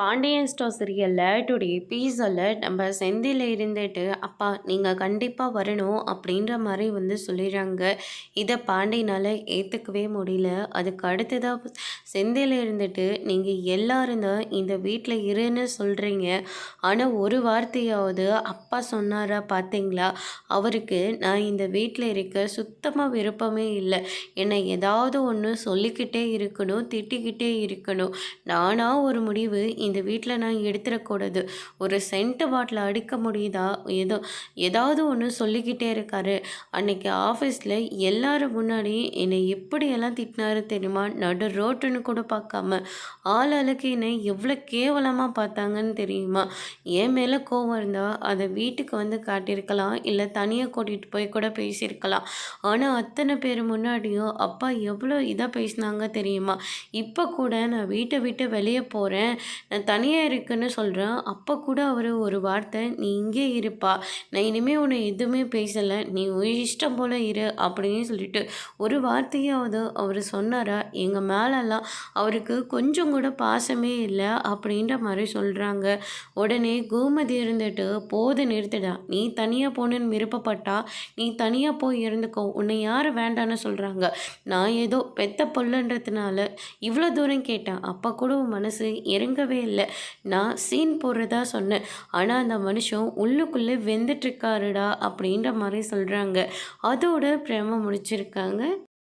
Pandian store சீரியலில் today எபிசோடில் நம்ம செந்தில் இருந்துட்டு அப்பா நீங்கள் கண்டிப்பாக வரணும் அப்படின்ற மாதிரி சொல்லிடுறாங்க. இதை பாண்டியனால் ஏற்றுக்கவே முடியல. அதுக்கு அடுத்ததாக செந்தில் இருந்துட்டு நீங்கள் எல்லாரும் தான் இந்த வீட்டில் இருன்னு சொல்கிறீங்க, ஆனால் ஒரு வார்த்தையாவது அப்பா சொன்னாரா பார்த்தீங்களா? அவருக்கு நான் இந்த வீட்டில் இருக்க சுத்தமாக விருப்பமே இல்லை. என்னை ஏதாவது ஒன்று சொல்லிக்கிட்டே இருக்கணும், திட்டிக்கிட்டே இருக்கணும். நானாக ஒரு முடிவு இந்த வீட்டில் நான் எடுத்துடக்கூடாது. ஒரு சென்ட் பாட்டில் அடிக்க முடியுதா? ஏதாவது ஒன்று சொல்லிக்கிட்டே இருக்காரு. அன்னைக்கு ஆஃபீஸில் எல்லாரும் முன்னாடி என்னை எப்படியெல்லாம் திட்டினாரு தெரியுமா? நடு ரோட்டுன்னு கூட பார்க்காம ஆளுக்கு என்னை எவ்வளோ கேவலமாக பார்த்தாங்கன்னு தெரியுமா? என் மேலே கோவம் இருந்தால் அதை வீட்டுக்கு வந்து காட்டியிருக்கலாம், இல்லை தனியாக கூட்டிகிட்டு போய் கூட பேசியிருக்கலாம். ஆனால் அத்தனை பேர் முன்னாடியும் அப்பா எவ்வளோ இதாக பேசினாங்க தெரியுமா? இப்போ கூட நான் வீட்டை விட்டு வெளியே போகிறேன், நான் தனியாக இருக்குன்னு சொல்கிறேன். அப்போ கூட அவர் ஒரு வார்த்தை, நீ இங்கே இருப்பா, நான் இனிமேல் உன்னை எதுவுமே பேசலை, நீ இஷ்டம் போல் இரு அப்படின்னு சொல்லிட்டு ஒரு வார்த்தையாவது அவர் சொன்னாரா? எங்கள் மேலெல்லாம் அவருக்கு கொஞ்சம் கூட பாசமே இல்லை அப்படின்ற மாதிரி சொல்கிறாங்க. உடனே கோமதி இருந்துட்டு, போது நிறுத்துடா, நீ தனியாக போகணுன்னு விருப்பப்பட்டா நீ தனியாக போய் இருந்துக்கோ, உன்னை யார் வேண்டான்னு சொல்கிறாங்க? நான் ஏதோ பெத்த பொல்லுன்றதுனால இவ்வளோ தூரம் கேட்டேன், அப்போ கூட உன் மனசு இறங்கவே இல்லை. நான் சீன் போடுறதா சொன்னேன், ஆனால் அந்த மனுஷன் உள்ளுக்குள்ளே வெந்துட்டுருக்காருடா அப்படின்ற மாதிரி சொல்கிறாங்க. அதோட பிரேம முடிச்சிருக்காங்க.